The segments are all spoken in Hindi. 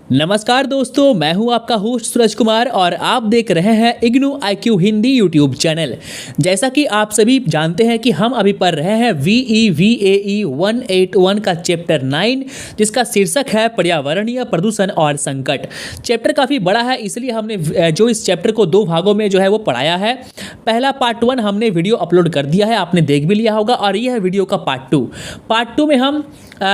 नमस्कार दोस्तों, मैं हूं आपका होस्ट सूरज कुमार और आप देख रहे हैं IGNOU IQ Hindi YouTube channel. जैसा कि आप सभी जानते हैं कि हम अभी पढ़ रहे हैं VEVAE 181 का चैप्टर 9, जिसका शीर्षक है पर्यावरणीय प्रदूषण और संकट। चैप्टर काफ़ी बड़ा है, इसलिए हमने जो इस चैप्टर को दो भागों में जो है वो पढ़ाया है। पहला पार्ट 1 हमने वीडियो अपलोड कर दिया है, आपने देख भी लिया होगा, और यह है वीडियो का पार्ट 2। पार्ट 2 में हम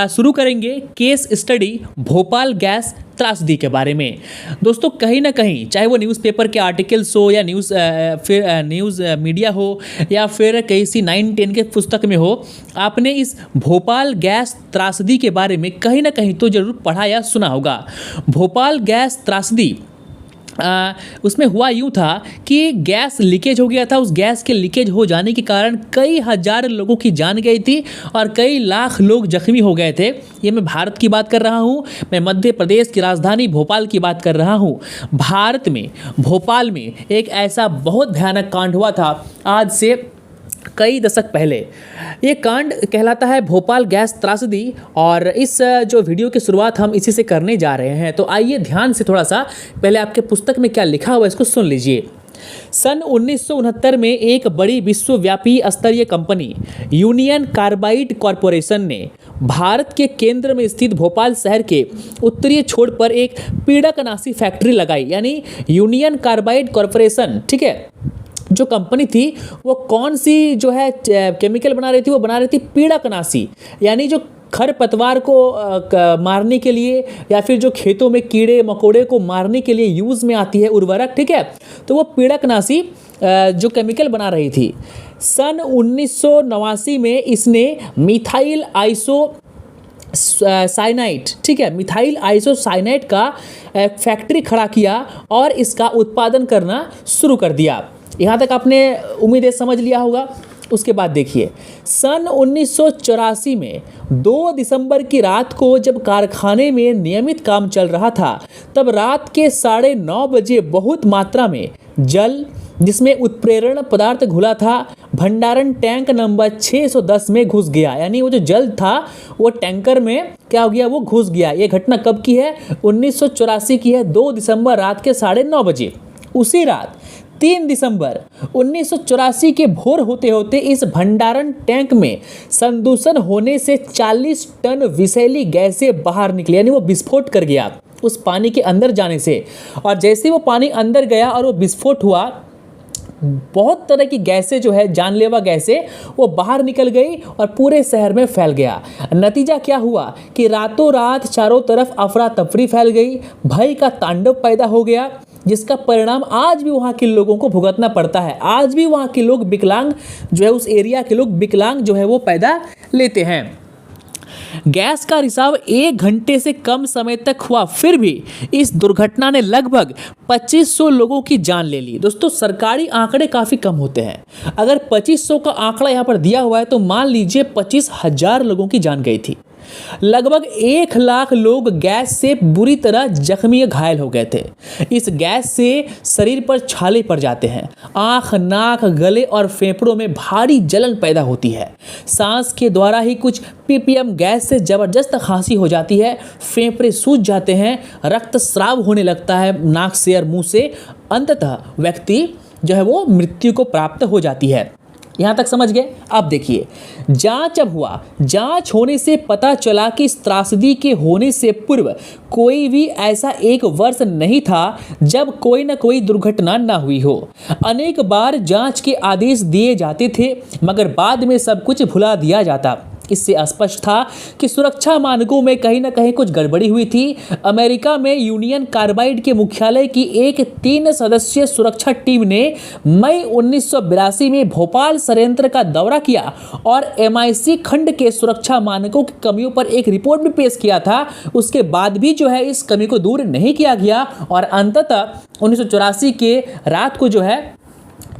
शुरू करेंगे केस स्टडी भोपाल गैस त्रासदी के बारे में। दोस्तों, कहीं ना कहीं चाहे वो न्यूज़पेपर के आर्टिकल्स हो या न्यूज़ मीडिया हो या फिर किसी 9-10 के पुस्तक में हो, आपने इस भोपाल गैस त्रासदी के बारे में कहीं ना कहीं तो ज़रूर पढ़ा या सुना होगा। भोपाल गैस त्रासदी उसमें हुआ यूँ था कि गैस लीकेज हो गया था। उस गैस के लीकेज हो जाने के कारण कई हजार लोगों की जान गई थी और कई लाख लोग जख्मी हो गए थे। ये मैं भारत की बात कर रहा हूँ, मैं मध्य प्रदेश की राजधानी भोपाल की बात कर रहा हूँ। भारत में भोपाल में एक ऐसा बहुत भयानक कांड हुआ था आज से कई दशक पहले। ये कांड कहलाता है भोपाल गैस त्रासदी, और इस जो वीडियो की शुरुआत हम इसी से करने जा रहे हैं। तो आइए ध्यान से थोड़ा सा पहले आपके पुस्तक में क्या लिखा हुआ है इसको सुन लीजिए। सन 1969 में एक बड़ी विश्वव्यापी स्तरीय कंपनी यूनियन कार्बाइड कॉरपोरेशन ने भारत के केंद्र में स्थित भोपाल शहर के उत्तरीय छोर पर एक पीड़कनाशी फैक्ट्री लगाई। यानी यूनियन कार्बाइड कॉरपोरेशन, ठीक है, जो कंपनी थी वो कौन सी जो है केमिकल बना रही थी, वो बना रही थी पीड़कनाशी। यानी जो खरपतवार को मारने के लिए या फिर जो खेतों में कीड़े मकोड़े को मारने के लिए यूज़ में आती है उर्वरक, ठीक है, तो वो पीड़कनाशी जो केमिकल बना रही थी। सन 1989 में इसने मिथाइल आइसो साइनाइड, ठीक है, मिथाइल आइसोसाइनाइड का फैक्ट्री खड़ा किया और इसका उत्पादन करना शुरू कर दिया। यहाँ तक आपने उम्मीद समझ लिया होगा। उसके बाद देखिए, सन 1984 में 2 दिसंबर की रात को जब कारखाने में नियमित काम चल रहा था, तब रात के 9:30 बजे बहुत मात्रा में जल, जिसमें उत्प्रेरण पदार्थ घुला था, भंडारण टैंक नंबर 610 में घुस गया। यानी वो जो जल था वो टैंकर में क्या हो गया, वो घुस गया। ये घटना कब की है? 1984 की है, 2 दिसंबर रात के 9:30 बजे। उसी रात 3 दिसंबर 1984 के भोर होते होते इस भंडारण टैंक में संदूषण होने से 40 टन विषैली गैसें बाहर निकली। यानी वो विस्फोट कर गया उस पानी के अंदर जाने से। और जैसे वो पानी अंदर गया और वो विस्फोट हुआ, बहुत तरह की गैसें जो है, जानलेवा गैसें, वो बाहर निकल गई और पूरे शहर में फैल गया। नतीजा क्या हुआ कि रातों रात चारों तरफ अफरा तफरी फैल गई, भय का तांडव पैदा हो गया, जिसका परिणाम आज भी वहाँ के लोगों को भुगतना पड़ता है। आज भी वहाँ के लोग विकलांग जो है, उस एरिया के लोग विकलांग जो है वो पैदा लेते हैं। गैस का रिसाव 1 घंटे से कम समय तक हुआ, फिर भी इस दुर्घटना ने लगभग 2500 लोगों की जान ले ली। दोस्तों, सरकारी आंकड़े काफ़ी कम होते हैं। अगर 2500 का आंकड़ा यहाँ पर दिया हुआ है तो मान लीजिए 25,000 लोगों की जान गई थी। लगभग 1 लाख लोग गैस से बुरी तरह जख्मी घायल हो गए थे। इस गैस से शरीर पर छाले पड़ जाते हैं, आँख, नाक, गले और फेफड़ों में भारी जलन पैदा होती है। सांस के द्वारा ही कुछ ppm गैस से जबरदस्त खांसी हो जाती है, फेफड़े सूज जाते हैं, रक्तस्राव होने लगता है नाक से और मुंह से। अंततः व्यक्ति जो है वो मृत्यु को प्राप्त हो जाती है। यहाँ तक समझ गए? अब देखिए, जांच अब हुआ। जांच होने से पता चला कि इस त्रासदी के होने से पूर्व कोई भी ऐसा 1 वर्ष नहीं था जब कोई न कोई दुर्घटना न हुई हो। अनेक बार जांच के आदेश दिए जाते थे, मगर बाद में सब कुछ भुला दिया जाता। इससे स्पष्ट था कि सुरक्षा मानकों में कहीं न कहीं कुछ गड़बड़ी हुई थी। अमेरिका में यूनियन कार्बाइड के मुख्यालय की एक 3 सदस्यीय सुरक्षा टीम ने मई 1982 में भोपाल संयंत्र का दौरा किया और MIC खंड के सुरक्षा मानकों की कमियों पर एक रिपोर्ट भी पेश किया था। उसके बाद भी जो है इस कमी को दूर नहीं किया गया और अंततः 1984 के रात को जो है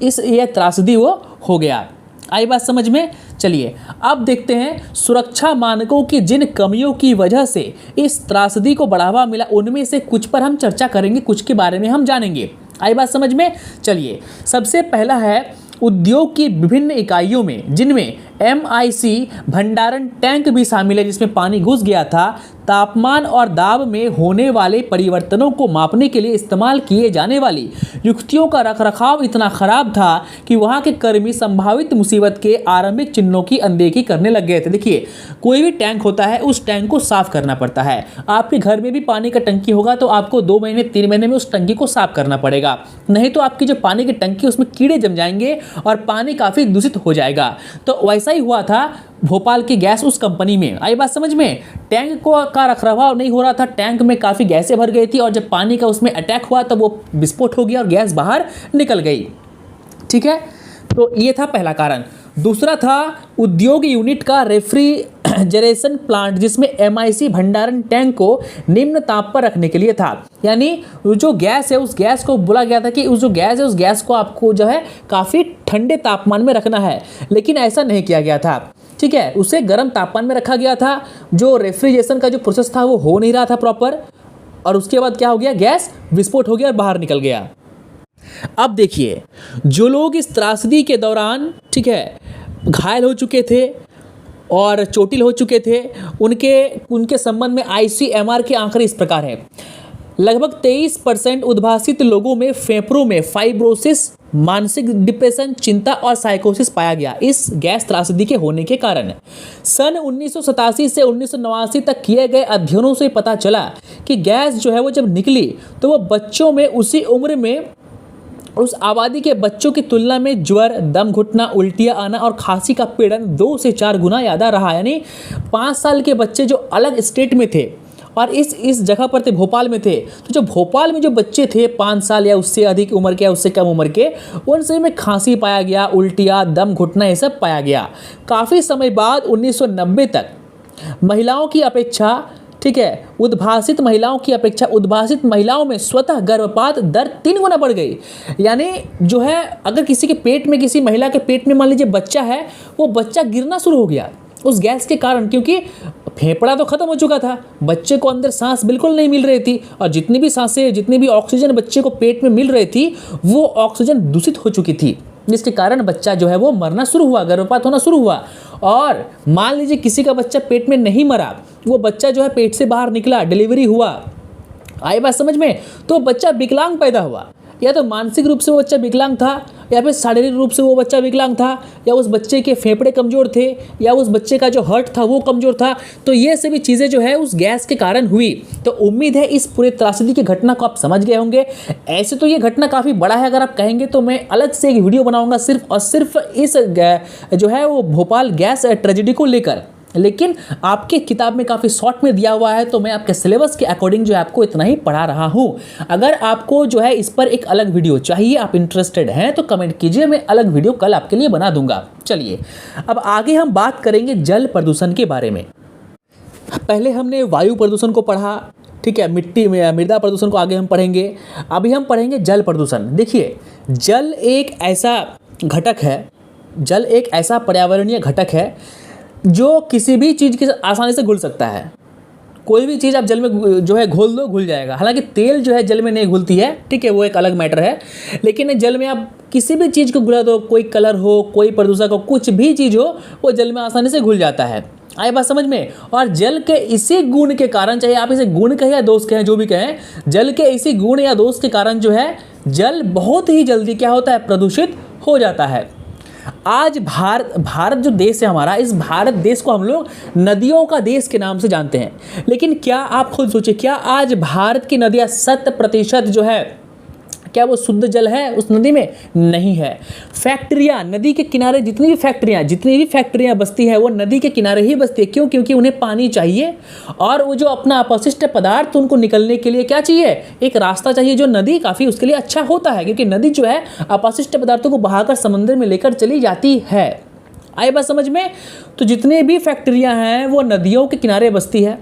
यह त्रासदी वो हो गया। आई बात समझ में? चलिए अब देखते हैं सुरक्षा मानकों की जिन कमियों की वजह से इस त्रासदी को बढ़ावा मिला, उनमें से कुछ पर हम चर्चा करेंगे, कुछ के बारे में हम जानेंगे। आई बात समझ में? चलिए, सबसे पहला है उद्योग की विभिन्न इकाइयों में जिनमें MIC भंडारण टैंक भी शामिल है जिसमें पानी घुस गया था। तापमान और दाब में होने वाले परिवर्तनों को मापने के लिए इस्तेमाल किए जाने वाली युक्तियों का रखरखाव इतना खराब था कि वहां के कर्मी संभावित मुसीबत के आरंभिक चिन्हों की अनदेखी करने लग गए थे। देखिए, कोई भी टैंक होता है उस टैंक को साफ करना पड़ता है। आपके घर में भी पानी का टंकी होगा तो आपको 2 महीने 3 महीने में उस टंकी को साफ करना पड़ेगा, नहीं तो आपकी जो पानी की टंकी उसमें कीड़े जम जाएंगे और पानी काफ़ी दूषित हो जाएगा। तो वैसा ही हुआ था भोपाल की गैस उस कंपनी में। आई बात समझ में? टैंक का रखरखाव नहीं हो रहा था, टैंक में काफ़ी गैसें भर गई थी और जब पानी का उसमें अटैक हुआ तब वो विस्फोट हो गया और गैस बाहर निकल गई। ठीक है, तो ये था पहला कारण। दूसरा था उद्योग यूनिट का रेफ्रिजरेशन प्लांट जिसमें MIC भंडारण टैंक को निम्न ताप पर रखने के लिए था। यानी जो गैस है उस गैस को बोला गया था कि उस जो गैस है उस गैस को आपको जो है काफ़ी ठंडे तापमान में रखना है, लेकिन ऐसा नहीं किया गया था। ठीक है, उसे गर्म तापमान में रखा गया था। जो रेफ्रिजरेशन का जो प्रोसेस था वो हो नहीं रहा था प्रॉपर, और उसके बाद क्या हो गया, गैस विस्फोट हो गया और बाहर निकल गया। अब देखिए, जो लोग इस त्रासदी के दौरान, ठीक है, घायल हो चुके थे और चोटिल हो चुके थे, उनके संबंध में ICMR के आंकड़े इस प्रकार हैं। लगभग 23% उद्भासित लोगों में फेफड़ों में फाइब्रोसिस, मानसिक डिप्रेशन, चिंता और साइकोसिस पाया गया इस गैस त्रासदी के होने के कारण। सन 1987 से 1989 तक किए गए अध्ययनों से पता चला कि गैस जो है वो जब निकली तो वो बच्चों में उसी उम्र में उस आबादी के बच्चों की तुलना में ज्वर, दम घुटना, उल्टियाँ आना और खांसी का पीड़न 2 से 4 गुना ज़्यादा रहा। यानी 5 साल के बच्चे जो अलग स्टेट में थे और इस जगह पर थे, भोपाल में थे, तो जो भोपाल में जो बच्चे थे 5 साल या उससे अधिक उम्र के या उससे कम उम्र के, उन सभी में खांसी पाया गया, उल्टियाँ, दम घुटना, ये सब पाया गया। काफ़ी समय बाद 1990 तक महिलाओं की अपेक्षा, ठीक है, उद्भासित महिलाओं में स्वतः गर्भपात दर 3 गुना बढ़ गई। यानी जो है अगर किसी के पेट में, किसी महिला के पेट में मान लीजिए बच्चा है, वो बच्चा गिरना शुरू हो गया उस गैस के कारण, क्योंकि फेफड़ा तो खत्म हो चुका था, बच्चे को अंदर सांस बिल्कुल नहीं मिल रही थी और जितनी भी सांसें, जितनी भी ऑक्सीजन बच्चे को पेट में मिल रही थी वो ऑक्सीजन दूषित हो चुकी थी, जिसके कारण बच्चा जो है वो मरना शुरू हुआ, गर्भपात होना शुरू हुआ। और मान लीजिए किसी का बच्चा पेट में नहीं मरा, वो बच्चा जो है पेट से बाहर निकला, डिलीवरी हुआ, आई बात समझ में, तो बच्चा विकलांग पैदा हुआ। या तो मानसिक रूप से वो बच्चा विकलांग था, या फिर शारीरिक रूप से वो बच्चा विकलांग था, या उस बच्चे के फेफड़े कमज़ोर थे, या उस बच्चे का जो हार्ट था वो कमज़ोर था। तो ये सभी चीज़ें जो है उस गैस के कारण हुई। तो उम्मीद है इस पूरे त्रासदी की घटना को आप समझ गए होंगे। ऐसे तो ये घटना काफ़ी बड़ा है, अगर आप कहेंगे तो मैं अलग से एक वीडियो बनाऊँगा सिर्फ और सिर्फ इस जो है वो भोपाल गैस ट्रेजेडी को लेकर, लेकिन आपके किताब में काफ़ी शॉर्ट में दिया हुआ है तो मैं आपके सिलेबस के अकॉर्डिंग जो है आपको इतना ही पढ़ा रहा हूँ। अगर आपको जो है इस पर एक अलग वीडियो चाहिए, आप इंटरेस्टेड हैं तो कमेंट कीजिए, मैं अलग वीडियो कल आपके लिए बना दूंगा। चलिए अब आगे हम बात करेंगे जल प्रदूषण के बारे में। पहले हमने वायु प्रदूषण को पढ़ा, ठीक है, मिट्टी में मृदा प्रदूषण को आगे हम पढ़ेंगे। अभी हम पढ़ेंगे जल प्रदूषण। देखिए, जल एक ऐसा घटक है, जल एक ऐसा पर्यावरणीय घटक है जो किसी भी चीज़ के आसानी से घुल सकता है। कोई भी चीज़ आप जल में जो है घोल दो, घुल जाएगा। हालांकि तेल जो है जल में नहीं घुलती है, ठीक है, वो एक अलग मैटर है, लेकिन जल में आप किसी भी चीज़ को घुला दो, कोई कलर हो, कोई प्रदूषक हो, कुछ भी चीज़ हो, वो जल में आसानी से घुल जाता है। आई बात समझ में। और जल के इसी गुण के कारण, चाहे आप इसे गुण कहें या दोष कहें, जो भी कहें, जल के इसी गुण या दोष के कारण जो है जल बहुत ही जल्दी क्या होता है, प्रदूषित हो जाता है। आज भारत जो देश है हमारा, इस भारत देश को हम लोग नदियों का देश के नाम से जानते हैं। लेकिन क्या आप खुद सोचिए, क्या आज भारत की नदियाँ 100% जो है क्या वो शुद्ध जल है उस नदी में? नहीं है। फैक्ट्रियाँ, नदी के किनारे जितनी भी फैक्ट्रियाँ बसती है वो नदी के किनारे ही बसती है। क्यों? क्योंकि उन्हें पानी चाहिए और वो जो अपना अपशिष्ट पदार्थ उनको निकलने के लिए क्या चाहिए, एक रास्ता चाहिए, जो नदी काफ़ी उसके लिए अच्छा होता है, क्योंकि नदी जो है अपशिष्ट पदार्थों को बहाकर समंदर में लेकर चली जाती है। आई बात समझ में। तो जितनी भी फैक्ट्रियाँ हैं वो नदियों के किनारे बसती है,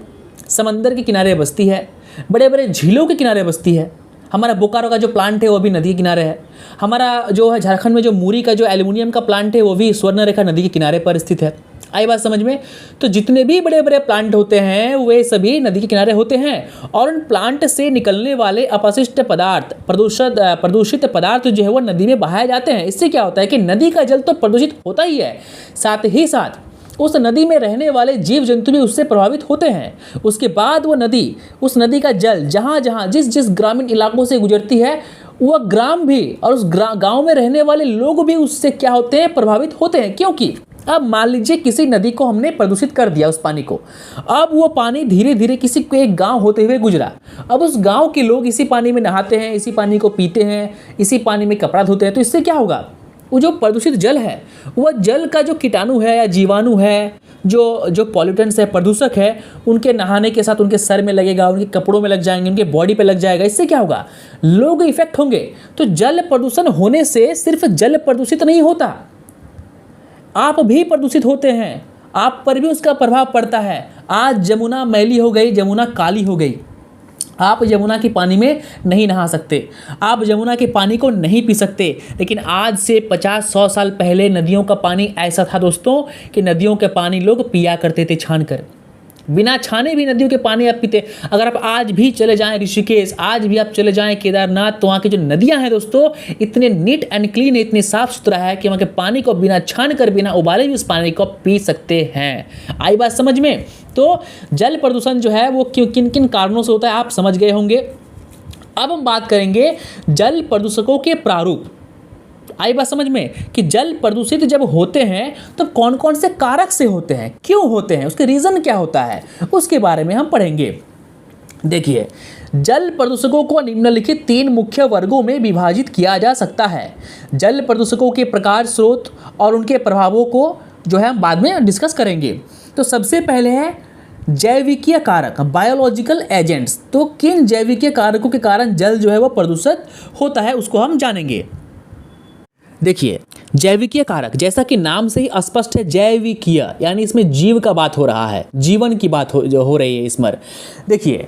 समंदर के किनारे बसती है, बड़े बड़े झीलों के किनारे बसती है। हमारा बोकारो का जो प्लांट है वो भी नदी के किनारे है। हमारा जो है झारखंड में जो मुरी का जो एल्युमिनियम का प्लांट है वो भी स्वर्णरेखा नदी के किनारे पर स्थित है। आई बात समझ में? तो जितने भी बड़े बड़े प्लांट होते हैं वे सभी नदी के किनारे होते हैं और उन प्लांट से निकलने वाले अपशिष्ट पदार्थ, प्रदूषित पदार्थ जो है वो नदी में बहाए जाते हैं। इससे क्या होता है कि नदी का जल तो प्रदूषित होता ही है, साथ ही साथ उस नदी में रहने वाले जीव जंतु भी उससे प्रभावित होते हैं। उसके बाद वो नदी, उस नदी का जल जहाँ जहाँ जिस जिस ग्रामीण इलाकों से गुजरती है वह ग्राम भी और उस गांव में रहने वाले लोग भी उससे क्या होते हैं, प्रभावित होते हैं। क्योंकि अब मान लीजिए किसी नदी को हमने प्रदूषित कर दिया, उस पानी को, अब वो पानी धीरे धीरे किसी को एक गांव होते हुए गुजरा, अब उस गांव के लोग इसी पानी में नहाते हैं, इसी पानी को पीते हैं, इसी पानी में कपड़ा धोते हैं। तो इससे क्या होगा, वो जो प्रदूषित जल है, वह जल का जो कीटाणु है या जीवाणु है, जो पॉल्यूटेंट्स है, प्रदूषक है, उनके नहाने के साथ उनके सर में लगेगा, उनके कपड़ों में लग जाएंगे, उनके बॉडी पे लग जाएगा। इससे क्या होगा, लोग इफेक्ट होंगे। तो जल प्रदूषण होने से सिर्फ जल प्रदूषित नहीं होता, आप भी प्रदूषित होते हैं, आप पर भी उसका प्रभाव पड़ता है। आज यमुना मैली हो गई, यमुना काली हो गई, आप यमुना के पानी में नहीं नहा सकते, आप यमुना के पानी को नहीं पी सकते। लेकिन आज से 50-100 साल पहले नदियों का पानी ऐसा था दोस्तों कि नदियों के पानी लोग पिया करते थे छान कर, बिना छाने भी नदियों के पानी आप पीते। अगर आप आज भी चले जाएं ऋषिकेश, आज भी आप चले जाएं केदारनाथ, तो वहाँ की जो नदियाँ हैं दोस्तों इतने नीट एंड क्लीन है, इतने साफ सुथरा है कि वहाँ के पानी को बिना छान कर, बिना उबाले भी उस पानी को पी सकते हैं। आई बात समझ में? तो जल प्रदूषण जो है वो किन किन कारणों से होता है आप समझ गए होंगे। अब हम बात करेंगे जल प्रदूषकों के प्रारूप। आई बात समझ में कि जल प्रदूषित जब होते हैं तो कौन कौन से कारक से होते हैं, क्यों होते हैं, उसके रीज़न क्या होता है, उसके बारे में हम पढ़ेंगे। देखिए, जल प्रदूषकों को निम्नलिखित 3 मुख्य वर्गों में विभाजित किया जा सकता है। जल प्रदूषकों के प्रकार, स्रोत और उनके प्रभावों को जो है हम बाद में डिस्कस करेंगे। तो सबसे पहले है जैविकीय कारक, बायोलॉजिकल एजेंट्स। तो किन जैविकीय कारकों के कारण जल जो है वो प्रदूषित होता है उसको हम जानेंगे। देखिए, जैविकीय कारक जैसा कि नाम से ही स्पष्ट है, जैविकीय यानी इसमें जीव का बात हो रहा है, जीवन की बात हो रही है इसमें। देखिए,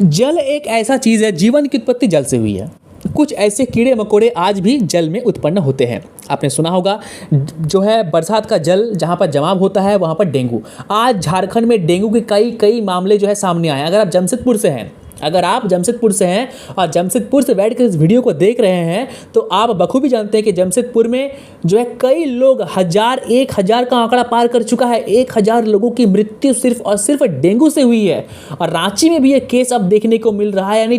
जल एक ऐसा चीज़ है, जीवन की उत्पत्ति जल से हुई है। कुछ ऐसे कीड़े मकोड़े आज भी जल में उत्पन्न होते हैं। आपने सुना होगा जो है बरसात का जल जहाँ पर जमाव होता है वहाँ पर डेंगू। आज झारखंड में डेंगू के कई मामले जो है सामने आए हैं। अगर आप जमशेदपुर से हैं, अगर आप जमशेदपुर से हैं और जमशेदपुर से बैठकर इस वीडियो को देख रहे हैं तो आप बखूबी जानते हैं कि जमशेदपुर में जो है कई लोग 1000 का आंकड़ा पार कर चुका है। 1000 लोगों की मृत्यु सिर्फ और सिर्फ डेंगू से हुई है। और रांची में भी ये केस अब देखने को मिल रहा है, यानी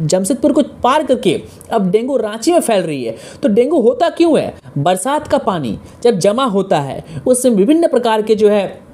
जमशेदपुर को पार करके अब डेंगू रांची में फैल रही है। तो डेंगू होता क्यों है? बरसात का पानी जब जमा होता है उससे विभिन्न प्रकार के जो है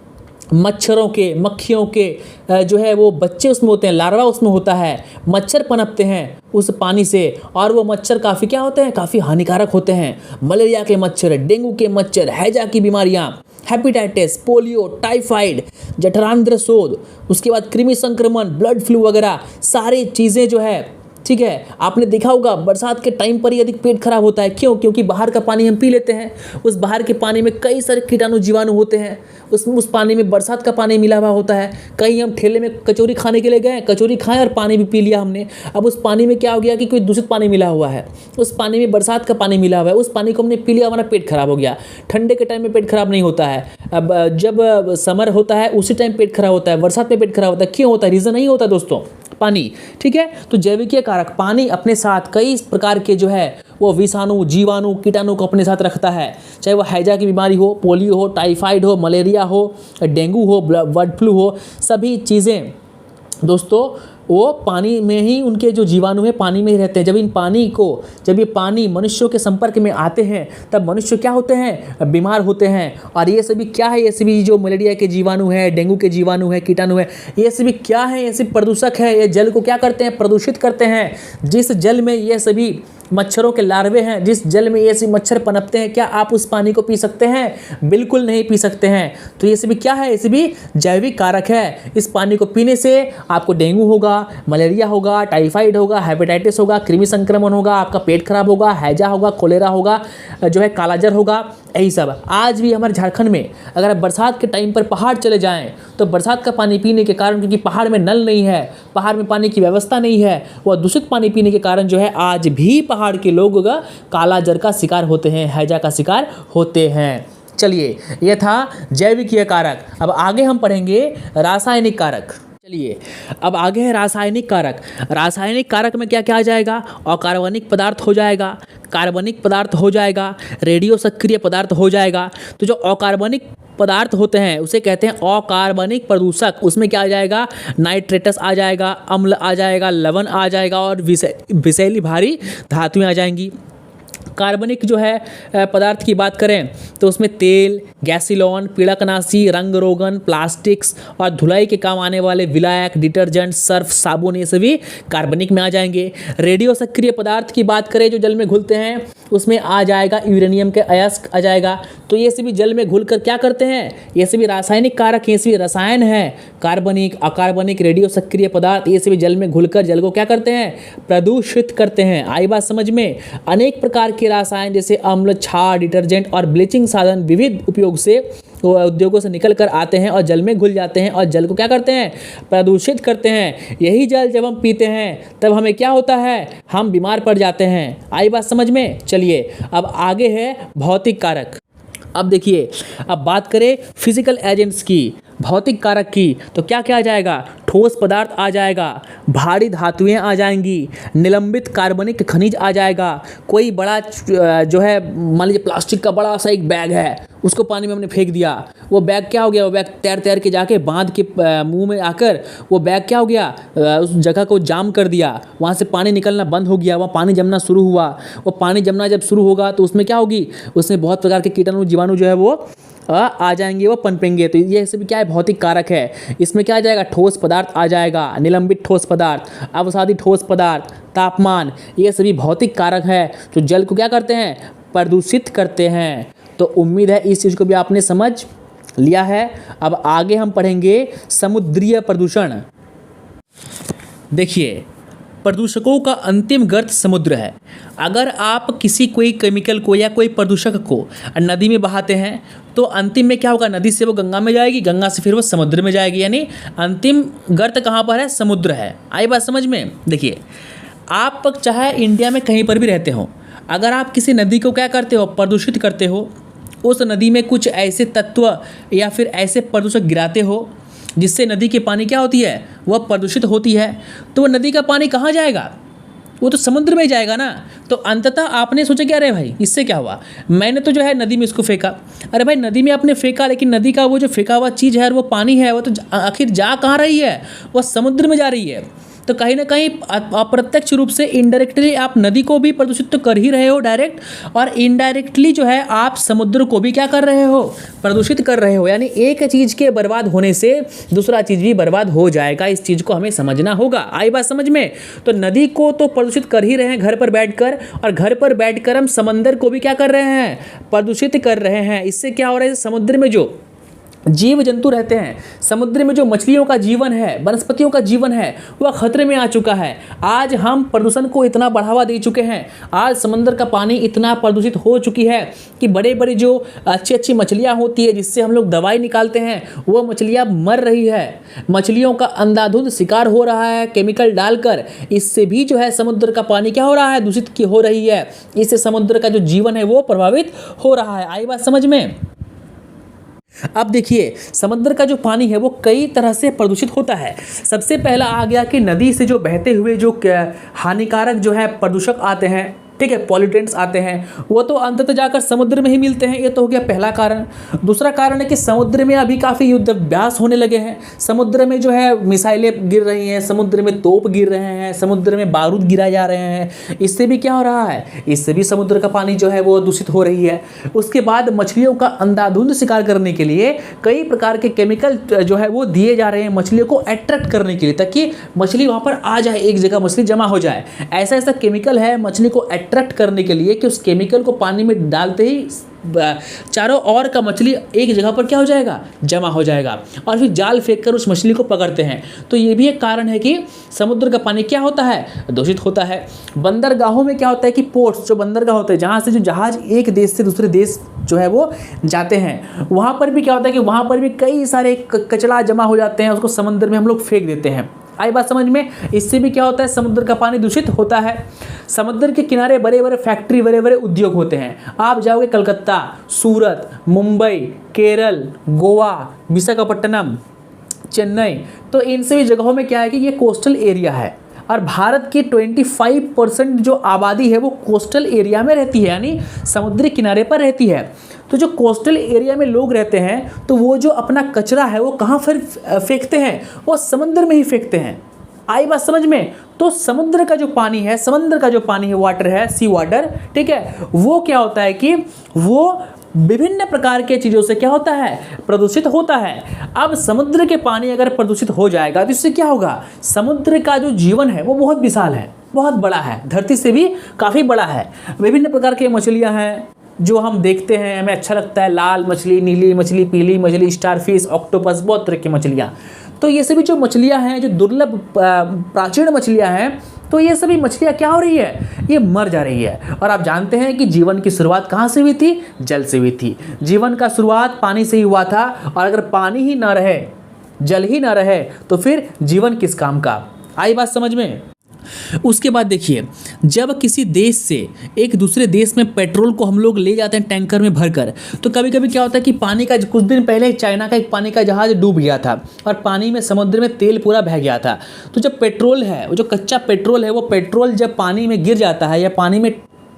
मच्छरों के, मक्खियों के जो है वो बच्चे उसमें होते हैं, लार्वा उसमें होता है, मच्छर पनपते हैं उस पानी से और वो मच्छर काफ़ी क्या होते हैं, काफ़ी हानिकारक होते हैं। मलेरिया के मच्छर, डेंगू के मच्छर, हैजा की बीमारियाँ, हेपेटाइटिस, पोलियो, टाइफाइड, जठरांत्र शोथ, उसके बाद कृमि संक्रमण, ब्लड फ्लू वगैरह सारी चीज़ें जो है, ठीक है। आपने देखा होगा बरसात के टाइम पर ही अधिक पेट खराब होता है। क्यों? क्योंकि बाहर का पानी हम पी लेते हैं, उस बाहर के पानी में कई सारे कीटाणु जीवाणु होते हैं, उस पानी में बरसात का पानी मिला हुआ होता है। कहीं हम ठेले में कचौरी खाने के लिए गए, कचौरी खाएं और पानी भी पी लिया हमने। अब उस पानी में क्या हो गया कि कोई दूषित पानी मिला हुआ है, उस पानी में बरसात का पानी मिला हुआ है, उस पानी को हमने पी लिया, हमारा पेट खराब हो गया। ठंडे के टाइम में पेट खराब नहीं होता है, अब जब समर होता है उसी टाइम पेट खराब होता है, बरसात में पेट खराब होता है। क्यों होता है? रीज़न नहीं होता दोस्तों, पानी, ठीक है। तो जैविकीय कारक पानी अपने साथ कई प्रकार के जो है वो विषाणु, जीवाणु, कीटाणु को अपने साथ रखता है। चाहे वो हैजा की बीमारी हो, पोलियो हो, टाइफाइड हो, मलेरिया हो, डेंगू हो, बर्ड फ्लू हो, सभी चीज़ें दोस्तों वो पानी में ही, उनके जो जीवाणु हैं पानी में ही रहते हैं। जब ये पानी मनुष्यों के संपर्क में आते हैं तब मनुष्य क्या होते हैं? बीमार होते हैं। और ये सभी क्या है? ये सभी जो मलेरिया के जीवाणु है, डेंगू के जीवाणु है, कीटाणु है, ये सभी क्या है? ये सभी प्रदूषक है। ये जल को क्या करते हैं? प्रदूषित करते हैं। जिस जल में ये सभी मच्छरों के लार्वे हैं, जिस जल में ये सभी मच्छर पनपते हैं, क्या आप उस पानी को पी सकते हैं? बिल्कुल नहीं पी सकते हैं। तो ये सभी क्या है? ये सभी जैविक कारक है। इस पानी को पीने से आपको डेंगू होगा, मलेरिया होगा, टाइफाइड होगा, हेपेटाइटिस होगा, कृमि संक्रमण होगा, आपका पेट खराब होगा, हैजा होगा, कोलेरा होगा, जो है कालाजर होगा, यही सब। आज भी हमारे झारखंड में अगर आप बरसात के टाइम पर पहाड़ चले जाएं तो बरसात का पानी पीने के कारण, क्योंकि पहाड़ में नल नहीं है, पहाड़ में पानी की व्यवस्था नहीं है, वह दूषित पानी पीने के कारण जो है आज भी पहाड़ के लोग कालाजर का शिकार होते हैं, हैजा का शिकार होते हैं। चलिए, यह था जैविकीय कारक। अब आगे हम पढ़ेंगे रासायनिक कारक। चलिए, अब आगे है रासायनिक कारक। रासायनिक कारक में क्या क्या आ जाएगा? अकार्बनिक पदार्थ हो जाएगा, कार्बनिक पदार्थ हो जाएगा, रेडियो सक्रिय पदार्थ हो जाएगा। तो जो अकार्बनिक पदार्थ होते हैं उसे कहते हैं अकार्बनिक प्रदूषक। उसमें क्या आ जाएगा? नाइट्रेटस आ जाएगा, अम्ल आ जाएगा, लवण आ जाएगा और विषैली भारी धातुएं आ जाएंगी। कार्बनिक जो है पदार्थ की बात करें तो उसमें तेल, गैसीलोन, पीड़कनाशी, रंग रोगन, प्लास्टिक्स और धुलाई के काम आने वाले विलायक, डिटर्जेंट, सर्फ, साबुन, ये सभी कार्बनिक में आ जाएंगे। रेडियो सक्रिय पदार्थ की बात करें जो जल में घुलते हैं उसमें आ जाएगा यूरेनियम के अयस्क आ जाएगा। तो ये सभी जल में घुलकर क्या करते हैं? ये सभी रासायनिक कारक, ये सभी रसायन हैं। कार्बनिक, अकार्बनिक, रेडियो सक्रिय पदार्थ ये सभी जल में घुलकर जल को क्या करते हैं? प्रदूषित करते हैं। आई बात समझ में? अनेक प्रकार के रसायन जैसे अम्ल, क्षार, डिटर्जेंट और ब्लीचिंग साधन विविध उपयोग से उद्योगों से निकल कर आते हैं और जल में घुल जाते हैं और जल को क्या करते हैं? प्रदूषित करते हैं। यही जल जब हम पीते हैं तब हमें क्या होता है? हम बीमार पड़ जाते हैं। आई बात समझ में? चलिए, अब आगे है भौतिक कारक। अब देखिए, अब बात करें फिजिकल एजेंट्स की, भौतिक कारक की, तो क्या क्या आ जाएगा? ठोस पदार्थ आ जाएगा, भारी धातुएं आ जाएंगी, निलंबित कार्बनिक खनिज आ जाएगा। कोई बड़ा जो है, मान लीजिए प्लास्टिक का बड़ा सा एक बैग है, उसको पानी में हमने फेंक दिया, वो बैग क्या हो गया? वो बैग तैर तैर के जाके बांध के मुंह में आकर वो बैग क्या हो गया? उस जगह को जाम कर दिया, वहाँ से पानी निकलना बंद हो गया, वहाँ पानी जमना शुरू हुआ। वो पानी जमना जब शुरू होगा तो उसमें क्या होगी? उसमें बहुत प्रकार के कीटाणु जीवाणु जो है वो आ जाएंगे, वो पनपेंगे। तो ये सब क्या है? भौतिक कारक है। इसमें क्या आ जाएगा? ठोस पदार्थ आ जाएगा, निलंबित ठोस पदार्थ, अवसादी ठोस पदार्थ, तापमान, ये सभी भौतिक कारक है जो जल को क्या करते हैं? प्रदूषित करते हैं। तो उम्मीद है इस चीज़ को भी आपने समझ लिया है। अब आगे हम पढ़ेंगे समुद्रीय प्रदूषण। देखिए, प्रदूषकों का अंतिम गर्त समुद्र है। अगर आप कोई केमिकल को या कोई प्रदूषक को नदी में बहाते हैं तो अंतिम में क्या होगा? नदी से वो गंगा में जाएगी, गंगा से फिर वो समुद्र में जाएगी, यानी अंतिम गर्त कहाँ पर है? समुद्र है। आई बात समझ में? देखिए, आप चाहे इंडिया में कहीं पर भी रहते हो, अगर आप किसी नदी को क्या करते हो? प्रदूषित करते हो, उस नदी में कुछ ऐसे तत्व या फिर ऐसे प्रदूषक गिराते हो जिससे नदी की पानी क्या होती है? वह प्रदूषित होती है। तो वो नदी का पानी कहाँ जाएगा? वो तो समुद्र में जाएगा ना। तो अंततः आपने सोचा कि अरे भाई इससे क्या हुआ, मैंने तो जो है नदी में इसको फेंका। अरे भाई नदी में आपने फेंका, लेकिन नदी का वो जो फेंका हुआ चीज़ है और वो पानी है, वो तो आखिर जा कहाँ रही है? वह समुद्र में जा रही है। तो कहीं ना कहीं अप्रत्यक्ष रूप से इनडायरेक्टली आप नदी को भी प्रदूषित तो कर ही रहे हो डायरेक्ट, और इनडायरेक्टली जो है आप समुद्र को भी क्या कर रहे हो? प्रदूषित कर रहे हो। यानी एक चीज़ के बर्बाद होने से दूसरा चीज़ भी बर्बाद हो जाएगा। इस चीज़ को हमें समझना होगा। आई बात समझ में? तो नदी को तो प्रदूषित कर ही रहे हैं घर पर बैठकर, और घर पर बैठकर हम समंदर को भी क्या कर रहे हैं? प्रदूषित कर रहे हैं। इससे क्या हो रहा है? समुद्र में जो जीव जंतु रहते हैं, समुद्र में जो मछलियों का जीवन है, वनस्पतियों का जीवन है, वह खतरे में आ चुका है। आज हम प्रदूषण को इतना बढ़ावा दे चुके हैं, आज समंदर का पानी इतना प्रदूषित हो चुकी है कि बड़े बड़े जो अच्छी अच्छी मछलियां होती है जिससे हम लोग दवाई निकालते हैं, वह मछलियां मर रही है। मछलियों का अंधाधुंध शिकार हो रहा है केमिकल डालकर। इससे भी जो है समुद्र का पानी क्या हो रहा है? दूषित हो रही है। इससे समुद्र का जो जीवन है वो प्रभावित हो रहा है। आई बात समझ में? अब देखिए, समुद्र का जो पानी है वो कई तरह से प्रदूषित होता है। सबसे पहला आ गया कि नदी से जो बहते हुए जो हानिकारक जो है प्रदूषक आते हैं, ठीक है, पॉल्यूटेंट्स आते हैं, वो तो अंततः जाकर समुद्र में ही मिलते हैं। ये तो हो गया पहला कारण। दूसरा कारण है कि समुद्र में अभी काफ़ी युद्धाभ्यास होने लगे हैं। समुद्र में जो है मिसाइलें गिर रही हैं, समुद्र में तोप गिर रहे हैं, समुद्र में बारूद गिराए जा रहे हैं। इससे भी क्या हो रहा है? इससे भी समुद्र का पानी जो है वो दूषित हो रही है। उसके बाद मछलियों का अंधाधुंध शिकार करने के लिए कई प्रकार के केमिकल जो है वो दिए जा रहे हैं मछलियों को अट्रैक्ट करने के लिए, ताकि मछली वहाँ पर आ जाए, एक जगह मछली जमा हो जाए। ऐसा ऐसा केमिकल है मछली को अट्रैक्ट करने के लिए कि उस केमिकल को पानी में डालते ही चारों ओर का मछली एक जगह पर क्या हो जाएगा? जमा हो जाएगा, और फिर जाल फेंककर उस मछली को पकड़ते हैं। तो ये भी एक कारण है कि समुद्र का पानी क्या होता है? दूषित होता है। बंदरगाहों में क्या होता है कि पोर्ट्स, जो बंदरगाह होते हैं जहाँ से जो जहाज एक देश से दूसरे देश जो है वो जाते हैं, वहाँ पर भी क्या होता है कि वहाँ पर भी कई सारे कचरा जमा हो जाते हैं, उसको समुद्र में हम लोग फेंक देते हैं। आई बात समझ में। इससे भी क्या होता है, समुद्र का पानी दूषित होता है। समुद्र के किनारे बड़े बड़े फैक्ट्री, बड़े बड़े उद्योग होते हैं। आप जाओगे कलकत्ता, सूरत, मुंबई, केरल, गोवा, विशाखापट्टनम, चेन्नई, तो इन सभी जगहों में क्या है कि ये कोस्टल एरिया है और भारत की 25% जो आबादी है वो कोस्टल एरिया में रहती है, यानी समुद्री किनारे पर रहती है। तो जो कोस्टल एरिया में लोग रहते हैं तो वो जो अपना कचरा है वो कहाँ फिर फेंकते हैं, वो समुद्र में ही फेंकते हैं। आई बात समझ में। तो समुद्र का जो पानी है, समंदर का जो पानी है, वाटर है, सी वाटर, ठीक है, वो क्या होता है कि वो विभिन्न प्रकार के चीज़ों से क्या होता है, प्रदूषित होता है। अब समुद्र के पानी अगर प्रदूषित हो जाएगा तो इससे क्या होगा, समुद्र का जो जीवन है वो बहुत विशाल है, बहुत बड़ा है, धरती से भी काफ़ी बड़ा है। विभिन्न प्रकार के मछलियाँ हैं जो हम देखते हैं, हमें अच्छा लगता है, लाल मछली, नीली मछली, पीली मछली, स्टारफिश, ऑक्टोपस, बहुत तरह की मछलियाँ। तो ये सभी जो मछलियाँ हैं, जो दुर्लभ प्राचीन मछलियाँ हैं, तो ये सभी मछलियाँ क्या हो रही है, ये मर जा रही है। और आप जानते हैं कि जीवन की शुरुआत कहाँ से हुई थी, जल से हुई थी। जीवन का शुरुआत पानी से ही हुआ था और अगर पानी ही ना रहे, जल ही ना रहे तो फिर जीवन किस काम का। आई बात समझ में। उसके बाद देखिए, जब किसी देश से एक दूसरे देश में पेट्रोल को हम लोग ले जाते हैं टैंकर में भरकर, तो कभी कभी क्या होता है कि पानी का, कुछ दिन पहले चाइना का एक पानी का जहाज डूब गया था और पानी में, समुद्र में तेल पूरा बह गया था। तो जब पेट्रोल है, वो जो कच्चा पेट्रोल है, वो पेट्रोल जब पानी में गिर जाता है या पानी में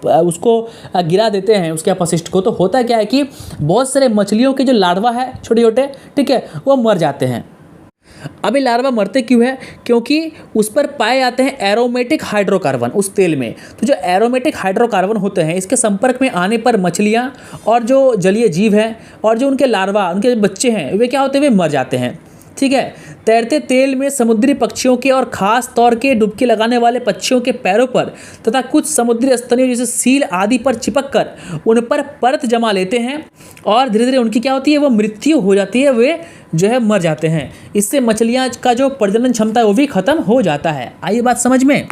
उसको गिरा देते हैं उसके अपशिष्ट को, तो होता क्या है कि बहुत सारे मछलियों के जो लार्वा है छोटे छोटे, ठीक है, वो मर जाते हैं। अब ये लार्वा मरते क्यों है, क्योंकि उस पर पाए जाते हैं एरोमेटिक हाइड्रोकार्बन उस तेल में। तो जो एरोमेटिक हाइड्रोकार्बन होते हैं, इसके संपर्क में आने पर मछलियाँ और जो जलीय जीव हैं और जो उनके लार्वा, उनके बच्चे हैं, वे क्या होते हैं, वे मर जाते हैं। ठीक है। तैरते तेल में समुद्री पक्षियों के और ख़ास तौर के डुबकी लगाने वाले पक्षियों के पैरों पर तथा कुछ समुद्री स्तनियों जैसे सील आदि पर चिपक कर उन पर परत जमा लेते हैं और धीरे धीरे उनकी क्या होती है, वो मृत्यु हो जाती है, वे जो है मर जाते हैं। इससे मछलियाँ का जो प्रजनन क्षमता है वो भी ख़त्म हो जाता है। आइए बात समझ में।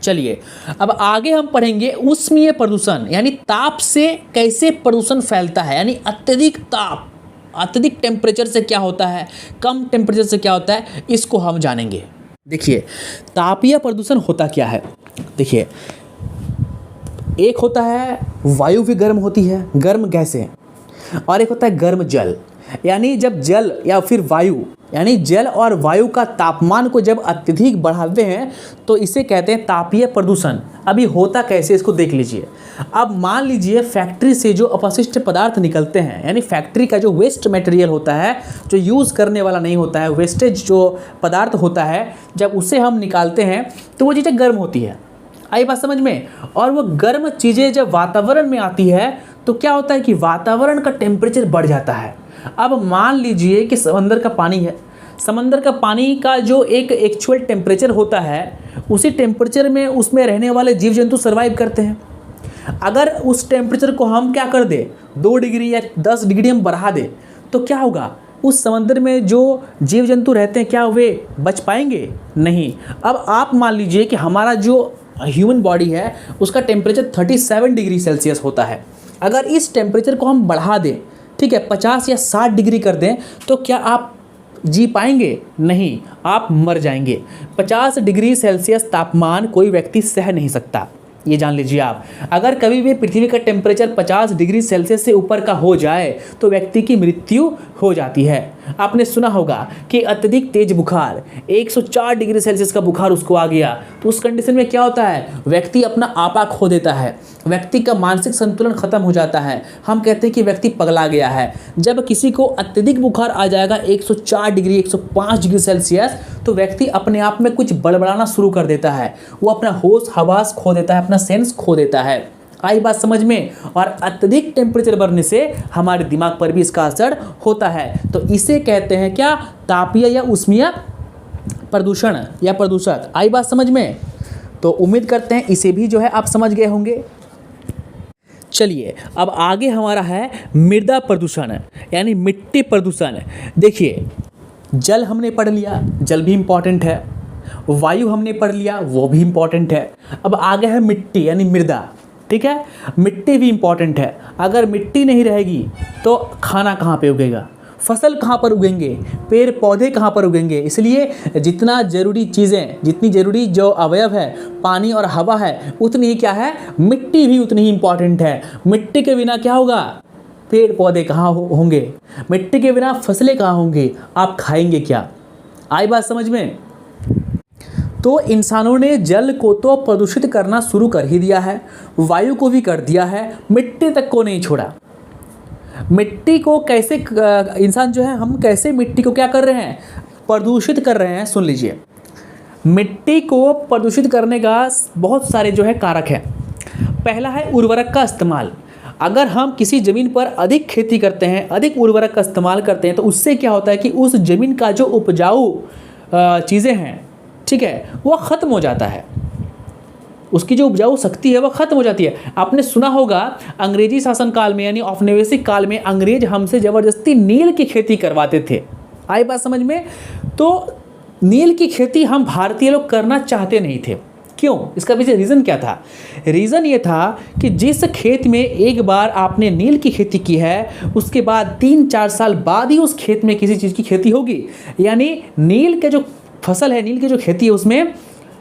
चलिए अब आगे हम पढ़ेंगे ऊष्मीय प्रदूषण, यानी ताप से कैसे प्रदूषण फैलता है, यानी अत्यधिक ताप, अत्यधिक टेम्परेचर से क्या होता है, कम टेम्परेचर से क्या होता है, इसको हम जानेंगे। देखिए तापीय प्रदूषण होता क्या है। देखिए एक होता है वायु भी गर्म होती है, गर्म गैसें, और एक होता है गर्म जल, यानी जब जल या फिर वायु, यानी जल और वायु का तापमान को जब अत्यधिक बढ़ाते हैं तो इसे कहते हैं तापीय प्रदूषण। अभी होता कैसे, इसको देख लीजिए। अब मान लीजिए फैक्ट्री से जो अपशिष्ट पदार्थ निकलते हैं, यानी फैक्ट्री का जो वेस्ट मटेरियल होता है, जो यूज़ करने वाला नहीं होता है, वेस्टेज जो पदार्थ होता है, जब उसे हम निकालते हैं तो वो चीज़ें गर्म होती है। आई बात समझ में। और वो गर्म चीज़ें जब वातावरण में आती है तो क्या होता है कि वातावरण का टेम्परेचर बढ़ जाता है। अब मान लीजिए कि समंदर का पानी है, समंदर का पानी का जो एक एक्चुअल टेम्परेचर होता है, उसी टेम्परेचर में उसमें रहने वाले जीव जंतु सर्वाइव करते हैं। अगर उस टेम्परेचर को हम क्या कर दें, 2 डिग्री या 10 डिग्री हम बढ़ा दें तो क्या होगा, उस समंदर में जो जीव जंतु रहते हैं क्या वे बच पाएंगे? नहीं। अब आप मान लीजिए कि हमारा जो ह्यूमन बॉडी है उसका टेम्परेचर 37 डिग्री सेल्सियस होता है। अगर इस टेम्परेचर को हम बढ़ा दें, ठीक है, 50 या 60 डिग्री कर दें, तो क्या आप जी पाएंगे? नहीं, आप मर जाएंगे। 50 डिग्री सेल्सियस तापमान कोई व्यक्ति सह नहीं सकता, ये जान लीजिए आप। अगर कभी भी पृथ्वी का टेम्परेचर 50 डिग्री सेल्सियस से ऊपर का हो जाए तो व्यक्ति की मृत्यु हो जाती है। आपने सुना होगा कि अत्यधिक तेज बुखार, 104 डिग्री सेल्सियस का बुखार उसको आ गया, तो उस कंडीशन में क्या होता है, व्यक्ति अपना आपा खो देता है, व्यक्ति का मानसिक संतुलन खत्म हो जाता है। हम कहते हैं कि व्यक्ति पगला गया है। जब किसी को अत्यधिक बुखार आ जाएगा 104 डिग्री, 105 डिग्री सेल्सियस, तो व्यक्ति अपने आप में कुछ बड़बड़ाना शुरू कर देता है, वो अपना होश हवास खो देता है, अपना सेंस खो देता है। आई बात समझ में। और अत्यधिक टेम्परेचर बढ़ने से हमारे दिमाग पर भी इसका असर होता है। तो इसे कहते हैं क्या, तापीय या ऊष्मीय प्रदूषण या प्रदूषक। आई बात समझ में। तो उम्मीद करते हैं इसे भी जो है आप समझ गए होंगे। चलिए अब आगे हमारा है मृदा प्रदूषण, यानी मिट्टी प्रदूषण। देखिए जल हमने पढ़ लिया, जल भी इम्पॉर्टेंट है, वायु हमने पढ़ लिया, वो भी इम्पॉर्टेंट है। अब आगे है मिट्टी यानी मृदा, ठीक है, मिट्टी भी इम्पॉर्टेंट है। अगर मिट्टी नहीं रहेगी तो खाना कहाँ पे उगेगा, फसल कहाँ पर उगेंगे, पेड़ पौधे कहाँ पर उगेंगे। इसलिए जितना ज़रूरी चीज़ें, जितनी ज़रूरी जो अवयव है, पानी और हवा है, उतनी ही क्या है, मिट्टी भी उतनी ही इम्पॉर्टेंट है। मिट्टी के बिना क्या होगा, पेड़ पौधे कहाँ होंगे, मिट्टी के बिना फसलें कहाँ होंगी, आप खाएंगे क्या। आई बात समझ में। तो इंसानों ने जल को तो प्रदूषित करना शुरू कर ही दिया है, वायु को भी कर दिया है, मिट्टी तक को नहीं छोड़ा। मिट्टी को कैसे इंसान जो है, हम कैसे मिट्टी को क्या कर रहे हैं, प्रदूषित कर रहे हैं। सुन लीजिए, मिट्टी को प्रदूषित करने का बहुत सारे जो है कारक हैं। पहला है उर्वरक का इस्तेमाल। अगर हम किसी ज़मीन पर अधिक खेती करते हैं, अधिक उर्वरक का इस्तेमाल करते हैं, तो उससे क्या होता है कि उस ज़मीन का जो उपजाऊ चीज़ें हैं, ठीक है, वो ख़त्म हो जाता है। उसकी जो उपजाऊ शक्ति है वो ख़त्म हो जाती है। आपने सुना होगा अंग्रेजी शासनकाल में, यानी औपनिवेशिक काल में, अंग्रेज हमसे ज़बरदस्ती नील की खेती करवाते थे। आई बात समझ में। तो नील की खेती हम भारतीय लोग करना चाहते नहीं थे। क्यों? इसका पीछे रीज़न क्या था? रीज़न ये था कि जिस खेत में एक बार आपने नील की खेती की है, उसके बाद 3-4 साल बाद ही उस खेत में किसी चीज़ की खेती होगी। यानी नील के जो फसल है, नील की जो खेती है, उसमें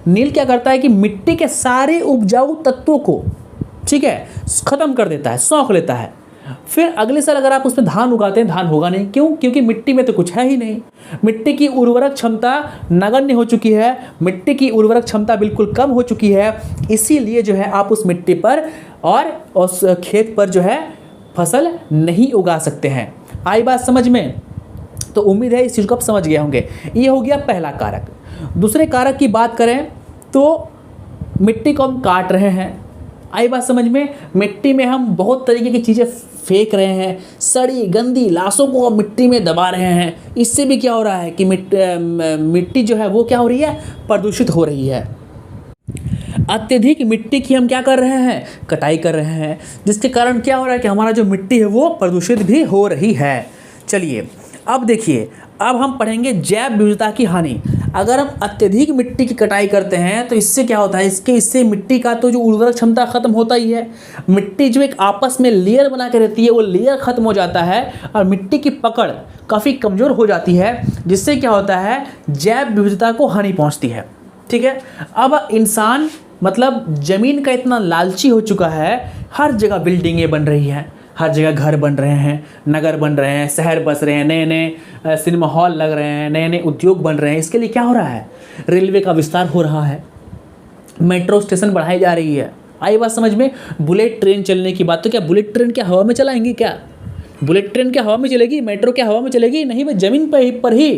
नील क्या करता है कि मिट्टी के सारे उपजाऊ तत्वों को, ठीक है, ख़त्म कर देता है, सौंख लेता है। फिर अगले साल अगर आप उसमें धान उगाते हैं, धान होगा नहीं। क्यों? क्योंकि मिट्टी में तो कुछ है ही नहीं। मिट्टी की उर्वरक क्षमता नगण्य हो चुकी है, मिट्टी की उर्वरक क्षमता बिल्कुल कम हो चुकी है। इसीलिए जो है आप उस मिट्टी पर और उस खेत पर जो है फसल नहीं उगा सकते हैं। आई बात समझ में। तो उम्मीद है इस चीज़ को आप समझ गए होंगे। ये हो गया पहला कारक। दूसरे कारक की बात करें तो मिट्टी को हम काट रहे हैं। आई बात समझ में। मिट्टी में हम बहुत तरीके की चीज़ें फेंक रहे हैं, सड़ी गंदी लाशों को हम मिट्टी में दबा रहे हैं। इससे भी क्या हो रहा है कि मिट्टी जो है वो क्या हो रही है, प्रदूषित हो रही है। अत्यधिक मिट्टी की हम क्या कर रहे हैं, कटाई कर रहे हैं, जिसके कारण क्या हो रहा है कि हमारा जो मिट्टी है वो प्रदूषित भी हो रही है। चलिए अब देखिए, अब हम पढ़ेंगे जैव विविधता की हानि। अगर हम अत्यधिक मिट्टी की कटाई करते हैं तो इससे क्या होता है, इससे मिट्टी का तो जो उर्वरक क्षमता खत्म होता ही है। मिट्टी जो एक आपस में लेयर बना के रहती है, वो लेयर खत्म हो जाता है और मिट्टी की पकड़ काफ़ी कमज़ोर हो जाती है, जिससे क्या होता है, जैव विविधता को हानि पहुँचती है। ठीक है। अब इंसान मतलब ज़मीन का इतना लालची हो चुका है, हर जगह बिल्डिंगें बन रही हैं, हर जगह घर बन रहे हैं, नगर बन रहे हैं, शहर बस रहे हैं, नए नए सिनेमा हॉल लग रहे हैं, नए नए उद्योग बन रहे हैं। इसके लिए क्या हो रहा है, रेलवे का विस्तार हो रहा है, मेट्रो स्टेशन बढ़ाई जा रही है। आई बात समझ में। बुलेट ट्रेन चलने की बात, तो क्या बुलेट ट्रेन क्या हवा में चलाएंगे क्या? बुलेट ट्रेन क्या हवा में चलेगी? मेट्रो क्या हवा में चलेगी? नहीं भाई, ज़मीन पर ही।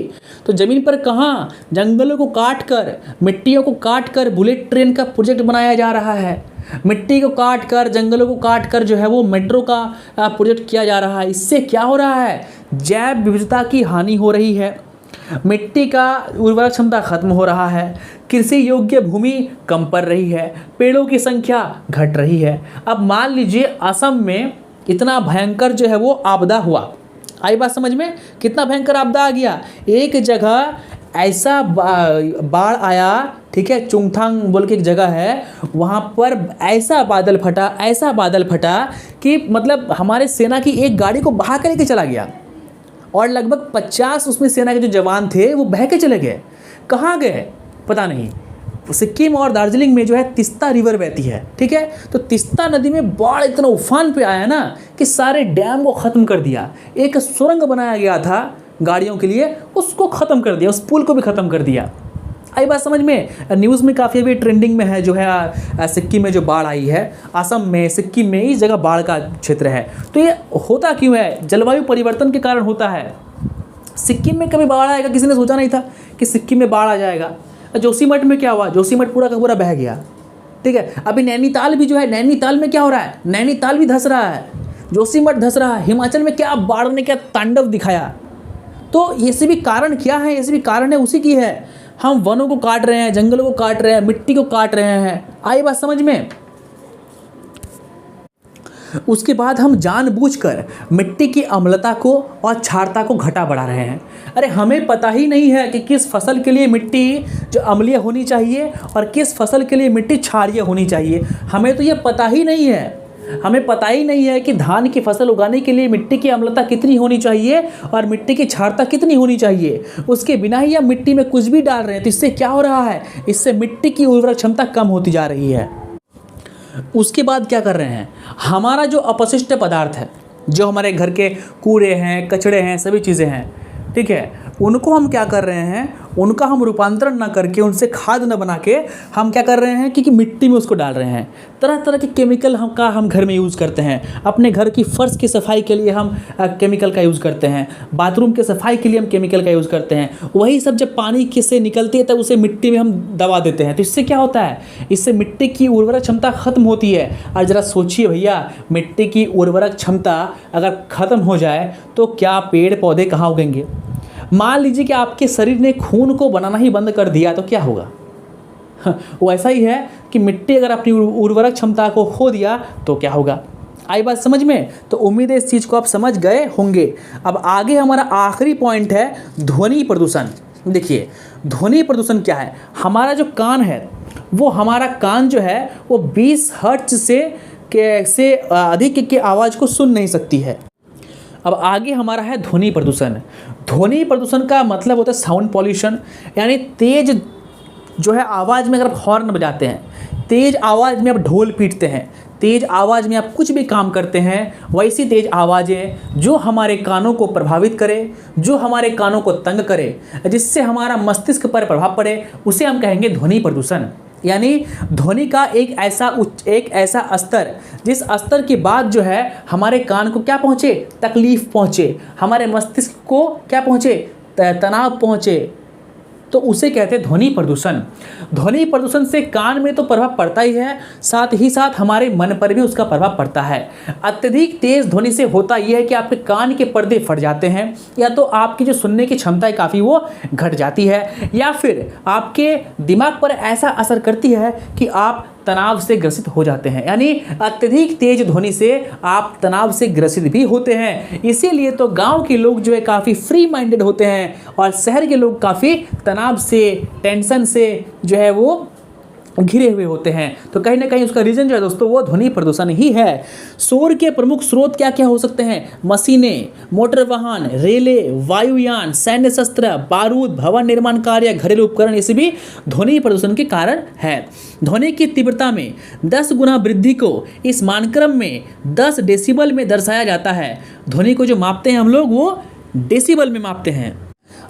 तो ज़मीन पर कहाँ, जंगलों को काट कर, मिट्टियों को काट कर बुलेट ट्रेन का प्रोजेक्ट बनाया जा रहा है। मिट्टी को काट कर, जंगलों को काट कर जो है वो मेट्रो का प्रोजेक्ट किया जा रहा है। इससे क्या हो रहा है, जैव विविधता की हानि हो रही है, मिट्टी का उर्वरक क्षमता खत्म हो रहा है, कृषि योग्य भूमि कम पड़ रही है, पेड़ों की संख्या घट रही है। अब मान लीजिए असम में इतना भयंकर जो है वो आपदा हुआ। आई बात समझ में, कितना भयंकर आपदा आ गया। एक जगह ऐसा बाढ़ आया, ठीक है, चुंगथांग बोल के एक जगह है, वहाँ पर ऐसा बादल फटा कि मतलब हमारे सेना की एक गाड़ी को बहा कर लेके चला गया और लगभग 50 उसमें सेना के जो जवान थे वो बह के चले गए। कहाँ गए पता नहीं। सिक्किम और दार्जिलिंग में जो है तिस्ता रिवर बहती है, ठीक है। तो तिस्ता नदी में बाढ़ इतना उफान पे आया ना कि सारे डैम को ख़त्म कर दिया। एक सुरंग बनाया गया था गाड़ियों के लिए, उसको ख़त्म कर दिया, उस पुल को भी ख़त्म कर दिया। आई बात समझ में। न्यूज़ में काफ़ी अभी ट्रेंडिंग में है जो है सिक्किम में जो बाढ़ आई है, असम में, सिक्किम में, इस जगह बाढ़ का क्षेत्र है। तो ये होता क्यों है, जलवायु परिवर्तन के कारण होता है। सिक्किम में कभी बाढ़ आएगा किसी ने सोचा नहीं था कि सिक्किम में बाढ़ आ जाएगा। जोशीमठ में क्या हुआ, जोशीमठ पूरा का पूरा बह गया, ठीक है। अभी नैनीताल भी जो है, नैनीताल में क्या हो रहा है, नैनीताल भी धंस रहा है, जोशीमठ धंस रहा है। हिमाचल में क्या बाढ़ ने क्या तांडव दिखाया। तो ये सभी कारण क्या है, ये सभी कारण है उसी की है। हम वनों को काट रहे हैं, जंगलों को काट रहे हैं, मिट्टी को काट रहे हैं। आई बात समझ में। उसके बाद हम जानबूझकर मिट्टी की अम्लता को और क्षारता को घटा बढ़ा रहे हैं। अरे हमें पता ही नहीं है कि किस फसल के लिए मिट्टी जो अम्लीय होनी चाहिए और किस फसल के लिए मिट्टी क्षारीय होनी चाहिए। हमें तो ये पता ही नहीं है। हमें पता ही नहीं है कि धान की फसल उगाने के लिए मिट्टी की अम्लता कितनी होनी चाहिए और मिट्टी की क्षारता कितनी होनी चाहिए। उसके बिना ही हम मिट्टी में कुछ भी डाल रहे हैं, तो इससे क्या हो रहा है, इससे मिट्टी की उर्वरक क्षमता कम होती जा रही है। उसके बाद क्या कर रहे हैं, हमारा जो अपशिष्ट पदार्थ है, जो हमारे घर के कूड़े हैं, कचड़े हैं, सभी चीज़ें हैं, ठीक है, उनको हम क्या कर रहे हैं, उनका हम रूपांतरण ना करके, उनसे खाद न बना के हम क्या कर रहे हैं कि मिट्टी में उसको डाल रहे हैं। तरह तरह के केमिकल हम घर में यूज़ करते हैं। अपने घर की फर्श की सफाई के लिए हम केमिकल का यूज़ करते हैं, बाथरूम के सफाई के लिए हम केमिकल का यूज़ करते हैं। वही सब जब पानी से निकलती है तब उसे मिट्टी में हम दबा देते हैं। तो इससे क्या होता है, इससे मिट्टी की उर्वरक क्षमता खत्म होती है। और ज़रा सोचिए भैया, मिट्टी की उर्वरक क्षमता अगर खत्म हो जाए तो क्या पेड़ पौधे कहाँ उगेंगे। मान लीजिए कि आपके शरीर ने खून को बनाना ही बंद कर दिया तो क्या होगा। वो ऐसा ही है कि मिट्टी अगर अपनी उर्वरक क्षमता को खो दिया तो क्या होगा। आई बात समझ में। तो उम्मीद है इस चीज़ को आप समझ गए होंगे। अब आगे हमारा आखिरी पॉइंट है ध्वनि प्रदूषण। देखिए ध्वनि प्रदूषण क्या है। हमारा जो कान है, वो हमारा कान जो है वो 20 हर्ट्ज से अधिक की आवाज़ को सुन नहीं सकती है। अब आगे हमारा है ध्वनि प्रदूषण। ध्वनि प्रदूषण का मतलब होता है साउंड पॉल्यूशन, यानी तेज जो है आवाज़ में अगर आप हॉर्न बजाते हैं, तेज़ आवाज़ में आप ढोल पीटते हैं, तेज़ आवाज़ में आप कुछ भी काम करते हैं, वैसी तेज़ आवाज़ें जो हमारे कानों को प्रभावित करे, जो हमारे कानों को तंग करे, जिससे हमारा मस्तिष्क पर प्रभाव पड़े, उसे हम कहेंगे ध्वनि प्रदूषण। यानी ध्वनि का एक ऐसा स्तर, जिस स्तर के बाद जो है हमारे कान को क्या पहुँचे, तकलीफ़ पहुँचे, हमारे मस्तिष्क को क्या पहुँचे, तनाव पहुँचे, तो उसे कहते हैं ध्वनि प्रदूषण। ध्वनि प्रदूषण से कान में तो प्रभाव पड़ता ही है, साथ ही साथ हमारे मन पर भी उसका प्रभाव पड़ता है। अत्यधिक तेज ध्वनि से होता यह है कि आपके कान के पर्दे फट जाते हैं, या तो आपकी जो सुनने की क्षमता है काफ़ी वो घट जाती है, या फिर आपके दिमाग पर ऐसा असर करती है कि आप तनाव से ग्रसित हो जाते हैं। यानी अत्यधिक तेज ध्वनि से आप तनाव से ग्रसित भी होते हैं। इसीलिए तो गांव के लोग जो है काफ़ी फ्री माइंडेड होते हैं और शहर के लोग काफ़ी तनाव से, टेंशन से जो है वो घिरे हुए होते हैं। तो कहीं ना कहीं उसका रीज़न जो है दोस्तों वो ध्वनि प्रदूषण ही है। शोर के प्रमुख स्रोत क्या क्या हो सकते हैं, मशीनें, मोटर वाहन, रेलें, वायुयान, सैन्य शस्त्र, बारूद, भवन निर्माण कार्य, घरेलू उपकरण, ये सभी ध्वनि प्रदूषण के कारण है। ध्वनि की तीव्रता में 10 गुना वृद्धि को इस मानक्रम में 10 डेसिबल में दर्शाया जाता है। ध्वनि को जो मापते हैं हम लोग वो डेसिबल में मापते हैं।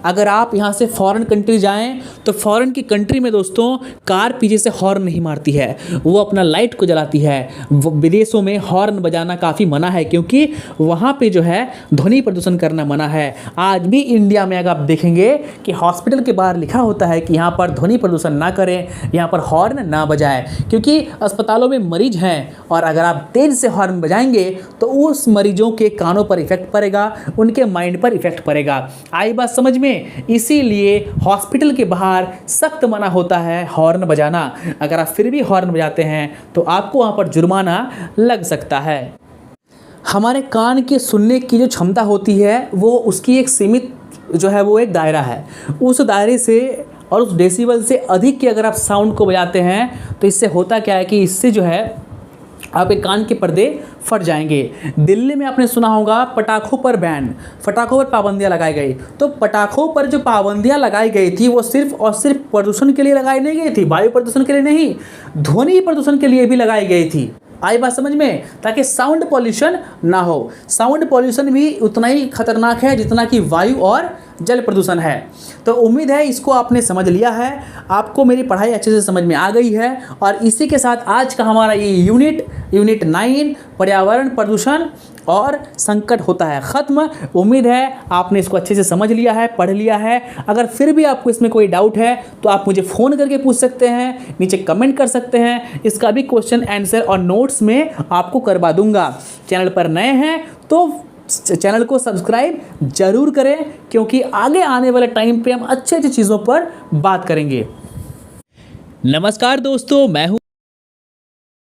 अगर आप यहाँ से फॉरेन कंट्री जाएं तो फॉरेन की कंट्री में दोस्तों कार पीछे से हॉर्न नहीं मारती है, वो अपना लाइट को जलाती है। विदेशों में हॉर्न बजाना काफ़ी मना है, क्योंकि वहाँ पे जो है ध्वनि प्रदूषण करना मना है। आज भी इंडिया में अगर आप देखेंगे कि हॉस्पिटल के बाहर लिखा होता है कि यहाँ पर ध्वनि प्रदूषण ना करें, यहाँ पर हॉर्न ना बजाएं, क्योंकि अस्पतालों में मरीज हैं और अगर आप तेज़ से हॉर्न बजाएंगे तो उस मरीजों के कानों पर इफेक्ट पड़ेगा, उनके माइंड पर इफेक्ट पड़ेगा। आई बात समझ में। इसीलिए हॉस्पिटल के बाहर सख्त मना होता है हॉर्न बजाना। अगर आप फिर भी हॉर्न बजाते हैं तो आपको वहाँ पर जुर्माना लग सकता है। हमारे कान के सुनने की जो क्षमता होती है वो उसकी एक सीमित जो है वो एक दायरा है। उस दायरे से और उस डेसिबल से अधिक के अगर आप साउंड को बजाते हैं तो इससे होता क्या है कि इससे जो है आपके कान के पर्दे फट जाएंगे। दिल्ली में आपने सुना होगा पटाखों पर बैन, पटाखों पर पाबंदियां लगाई गई। तो पटाखों पर जो पाबंदियां लगाई गई थी वो सिर्फ और सिर्फ प्रदूषण के लिए लगाई नहीं गई थी, वायु प्रदूषण के लिए नहीं, ध्वनि प्रदूषण के लिए भी लगाई गई थी। आई बात समझ में, ताकि साउंड पॉल्यूशन ना हो। साउंड पॉल्यूशन भी उतना ही खतरनाक है जितना कि वायु और जल प्रदूषण है। तो उम्मीद है इसको आपने समझ लिया है, आपको मेरी पढ़ाई अच्छे से समझ में आ गई है। और इसी के साथ आज का हमारा ये यूनिट 9 पर्यावरण प्रदूषण और संकट होता है ख़त्म। उम्मीद है आपने इसको अच्छे से समझ लिया है, पढ़ लिया है। अगर फिर भी आपको इसमें कोई डाउट है तो आप मुझे फ़ोन करके पूछ सकते हैं, नीचे कमेंट कर सकते हैं। इसका भी क्वेश्चन आंसर और नोट्स में आपको करवा दूंगा। चैनल पर नए हैं तो चैनल को सब्सक्राइब जरूर करें, क्योंकि आगे आने वाले टाइम पे हम अच्छी अच्छी चीज़ों पर बात करेंगे। नमस्कार दोस्तों, मैं हूं